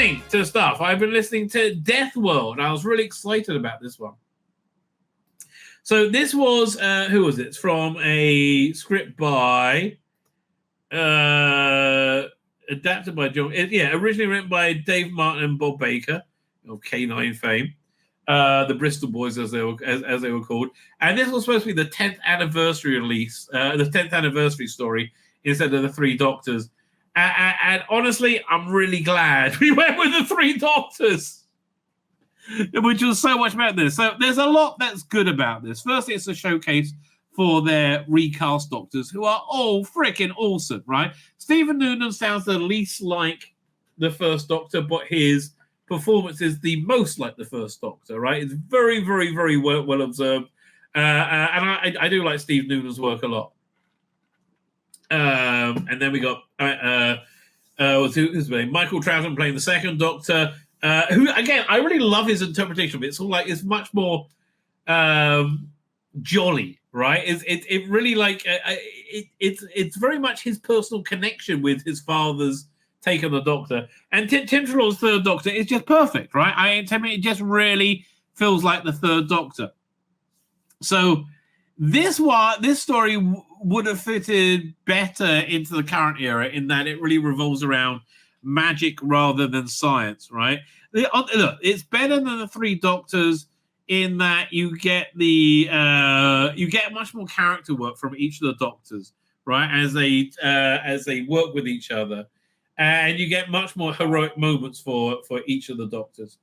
listening to stuff. I've been listening to Deathworld. I was really excited about this one. So this was, who was it? It's from a script by, adapted by John. Originally written by Dave Martin and Bob Baker of K9 fame. The Bristol Boys, as they were called. And this was supposed to be the 10th anniversary release, the 10th anniversary story instead of the Three Doctors. And honestly, I'm really glad we went with the Three Doctors, which was so much about this. So there's a lot that's good about this. Firstly, it's a showcase for their recast Doctors, who are all freaking awesome, right? Stephen Noonan sounds the least like the first Doctor, but his performance is the most like the first Doctor, right? It's very, very, very well observed. And I do like Steve Noonan's work a lot. And then we got who's his name? Michael Troughton playing the second Doctor. Who again, I really love his interpretation of it. It's all like it's much more jolly, right? It really like it's very much his personal connection with his father's take on the Doctor. And Tim Treloar's third Doctor is just perfect, right? To me, it just really feels like the third Doctor. So this story would have fitted better into the current era in that it really revolves around magic rather than science, right? Look, it's better than the Three Doctors in that you get much more character work from each of the Doctors, right? As they work with each other, and you get much more heroic moments for each of the Doctors.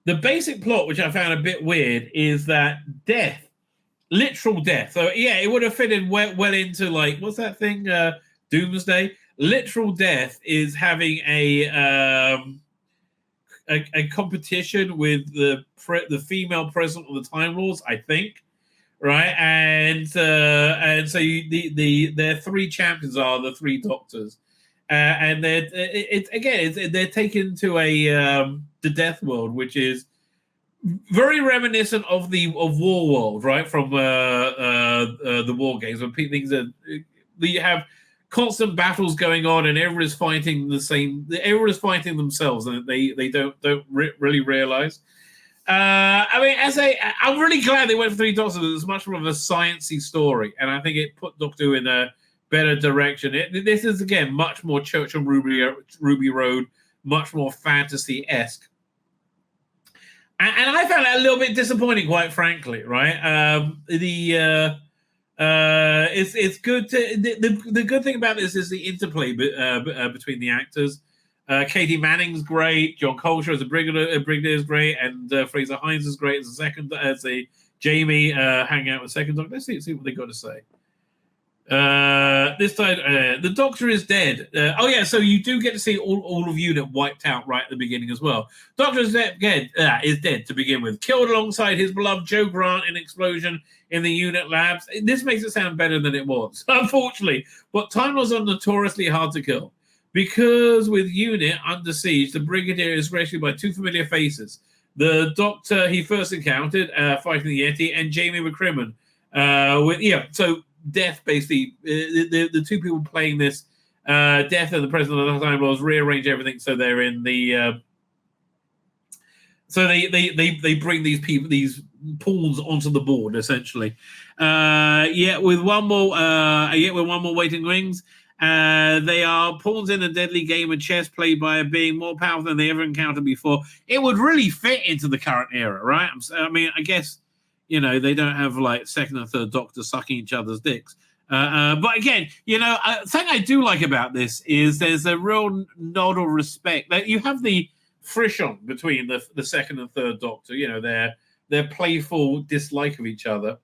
The basic plot, which I found a bit weird, is that literal death. So yeah, it would have fitted well into like what's that thing? Doomsday. Literal death is having a competition with the female president of the Time Lords, I think, right? And so their three champions are the Three Doctors, and they're taken to the Death World, which is very reminiscent of War World, right? From the War Games, when things you have constant battles going on, and everyone's fighting everyone is fighting themselves, and they don't really realize. I'm really glad they went for Three Doctors. It's much more of a sciencey story, and I think it put Doctor Who in a better direction. This is again much more Church on Ruby Road, much more fantasy-esque. And I found that a little bit disappointing, quite frankly. Right? It's good to the good thing about this is the interplay between the actors. Katie Manning's great. John Coltrane as a brigadier is great, and Fraser Hines is great as a Jamie hanging out with second Doctor. Let's see what they got to say. This time, the Doctor is dead. So you do get to see all of UNIT wiped out right at the beginning as well. Doctor is dead to begin with. Killed alongside his beloved Joe Grant in an explosion in the UNIT labs. This makes it sound better than it was, unfortunately. But Time Lords are notoriously hard to kill. Because with UNIT under siege, the Brigadier is rescued by two familiar faces. The Doctor he first encountered fighting the Yeti, and Jamie McCrimmon. So Death, basically, the two people playing this, Death and the President of the Time Lords, rearrange everything so they're in the. So they bring these pawns onto the board essentially. With one more waiting rings. They are pawns in a deadly game of chess played by a being more powerful than they ever encountered before. It would really fit into the current era, right? I guess. They don't have like second and third Doctor sucking each other's dicks. But again, something I do like about this is there's a real nod of respect. That you have the frisson between the second and third Doctor. Their playful dislike of each other.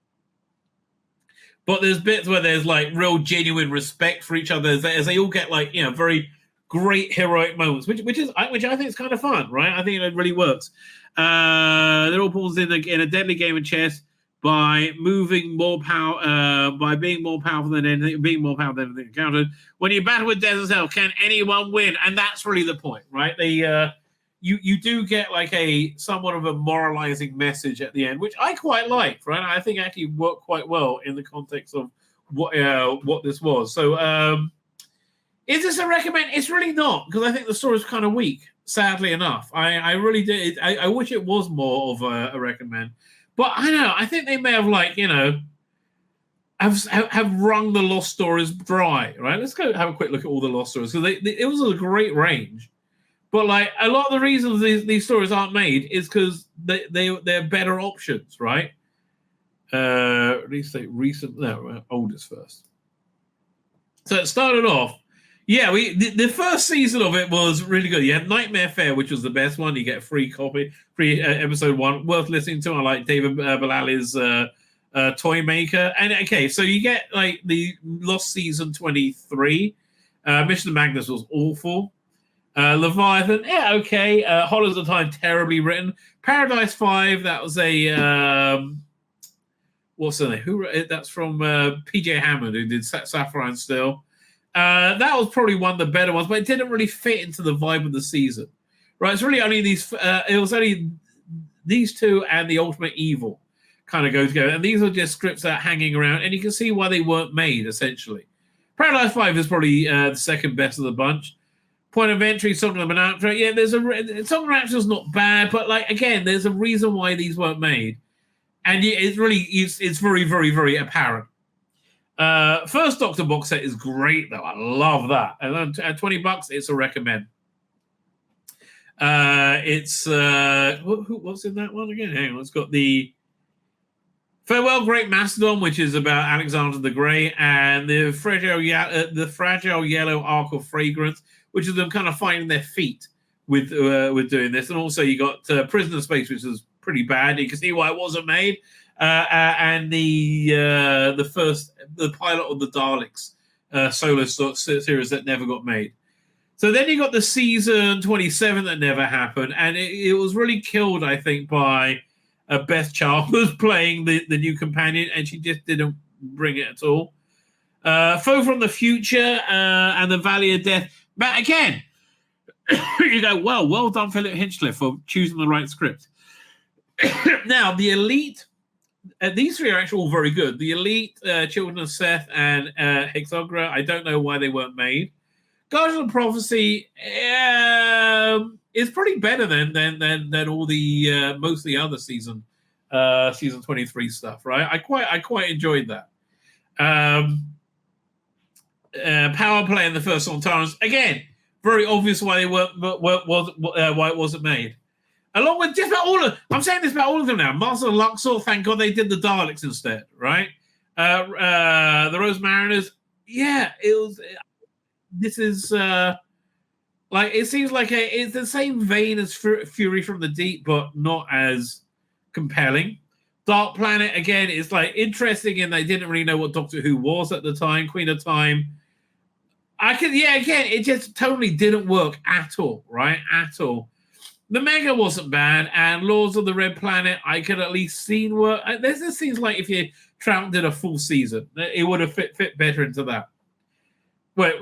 But there's bits where there's like real genuine respect for each other as they all get like very great heroic moments, which I think is kind of fun, right? I think it really works. They're all pawns in a deadly game of chess by being more powerful than anything encountered. When you battle with death itself, can anyone win? And that's really the point, right? You do get like somewhat of a moralizing message at the end, which I quite like, right? I think actually worked quite well in the context of what this was. So Is this a recommend? It's really not, because I think the story's kind of weak, sadly enough. I really did. I wish it was more of a recommend. But I don't know. I think they may have, like, have wrung the lost stories dry, right? Let's go have a quick look at all the lost stories, because it was a great range. But, like, a lot of the reasons these stories aren't made is because they're better options, right? At least oldest first. So it started off. Yeah, the first season of it was really good. You had Nightmare Fair, which was the best one. You get a free copy, episode 1, worth listening to. I like David Bellali's Toy Maker. And okay, so you get, like, the Lost Season 23. Mission to Magnus was awful. Leviathan, yeah, okay. Hollows of Time, terribly written. Paradise 5, that was a what's the name? That's from PJ Hammond, who did Sapphire and Steel. That was probably one of the better ones, but it didn't really fit into the vibe of the season, right? It's really only these. It was only these two and the Ultimate Evil kind of go together, and these are just scripts that are hanging around, and you can see why they weren't made. Essentially, Paradise 5 is probably the second best of the bunch. Point of Entry, Song of the Rapture. Yeah, Song of the Rapture is not bad, but, like, again, there's a reason why these weren't made, and it's very, very, very apparent. First Doctor box set is great, though. I love that. And at $20, it's a recommend. It's what's in that one again? Hang on, it's got the Farewell Great Mastodon, which is about Alexander the Great, and the Fragile Yellow Arc of Fragrance, which is them kind of finding their feet with doing this. And also you got Prisoner of Space, which is pretty bad. You can see why it wasn't made. And the pilot of the Daleks solo series that never got made. So then you got the season 27 that never happened, and it was really killed, I think, by Beth Chalmers playing the new companion, and she just didn't bring it at all. Foe from the Future and the Valley of Death. But again, you go, well done, Philip Hinchcliffe, for choosing the right script. Now, the Elite, these three are actually all very good. The Elite, Children of Seth, and Hexagra, I don't know why they weren't made. Guardians of Prophecy is pretty better than all the most of the other season 23 stuff, right? I quite enjoyed that. Power Play in the first Sontarans, again, very obvious why they why it wasn't made. Along with just about I'm saying this about all of them now. Master of Luxor, thank God they did the Daleks instead, right? The Rose Mariners, yeah, it was. This is like, it seems like it's the same vein as Fury from the Deep, but not as compelling. Dark Planet, again, is like interesting in they didn't really know what Doctor Who was at the time. Queen of Time, again, it just totally didn't work at all, right? At all. The Mega wasn't bad, and Lords of the Red Planet, I could at least see work. This just seems like if you Trout did a full season, it would have fit better into that. Wait,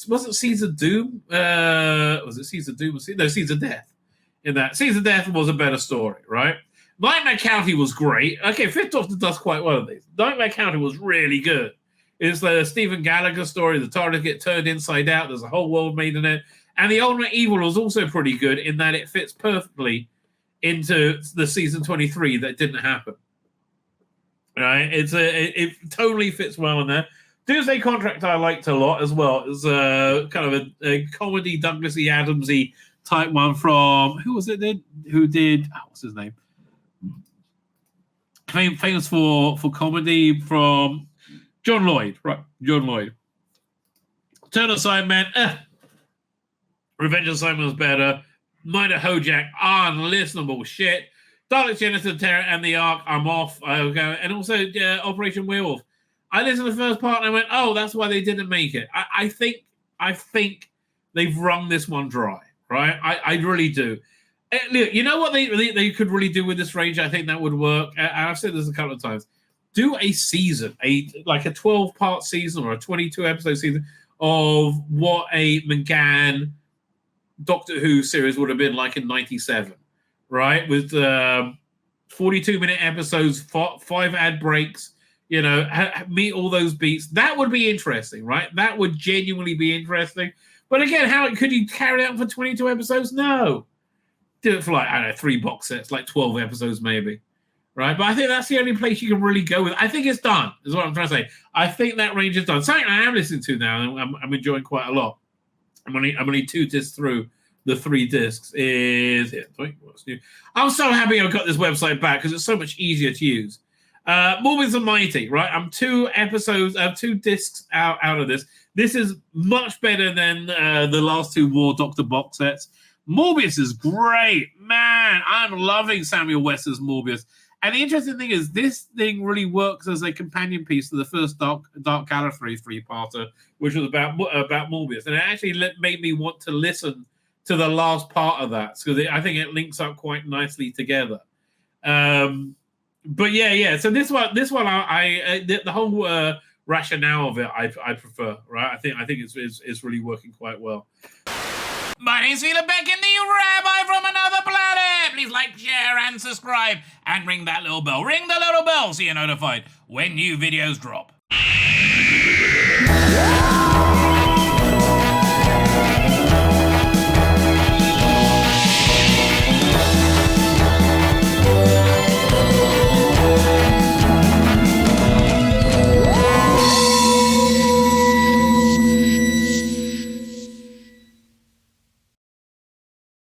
wasn't Seeds of Doom? Was it Seeds of Doom? No, Seeds of Death. In that, Seeds of Death was a better story, right? Nightmare County was great. Okay, Fifth Doctor does quite well of these. Nightmare County was really good. It's the Stephen Gallagher story. The TARDIS get turned inside out. There's a whole world made in it. And the Ultimate Evil was also pretty good in that it fits perfectly into the season 23 that didn't happen. Right? It totally fits well in there. Doomsday Contract I liked a lot as well. It was kind of a comedy Douglas E. Adams-y type one from, who was it then? Who did, what's his name? Famous for comedy from John Lloyd. Right, John Lloyd. Turn Aside Man, Revenge of Simon was better. Mind of Hojak, unlistenable shit. Dalek Genesis Terror and the Ark, I'm off. And also Operation Werewolf. I listened to the first part and I went, oh, that's why they didn't make it. I think they've wrung this one dry, right? I really do. Look, you know what they could really do with this range? I think that would work. And I've said this a couple of times. Do a season, like a 12-part season or a 22-episode season of what a McGann Doctor Who series would have been like in 97, right? With 42-minute episodes, 5 ad breaks, You know, meet all those beats. That would be interesting, right? That would genuinely be interesting. But again, how could you carry that for 22 episodes? No. Do it for like, I don't know, 3 box sets, like 12 episodes maybe. Right? But I think that's the only place you can really go with. I think it's done, is what I'm trying to say. I think that range is done. Something I am listening to now, and I'm enjoying quite a lot. I'm only 2 discs through the 3 discs. What's new? I'm so happy I got this website back because it's so much easier to use. Morbius and Mighty, right? I'm 2 discs out of this. This is much better than the last 2 War Doctor box sets. Morbius is great. Man, I'm loving Samuel West's Morbius. And the interesting thing is, this thing really works as a companion piece to the first Dark Gallifrey 3-parter, which was about Morbius. And it actually made me want to listen to the last part of that, because I think it links up quite nicely together. But yeah. So this one, the whole rationale of it, I prefer. Right? I think it's really working quite well. My name's Tzvi Lebetkin, the Rabbi from another planet. Please like, share, and subscribe, and ring that little bell. Ring the little bell so you're notified when new videos drop.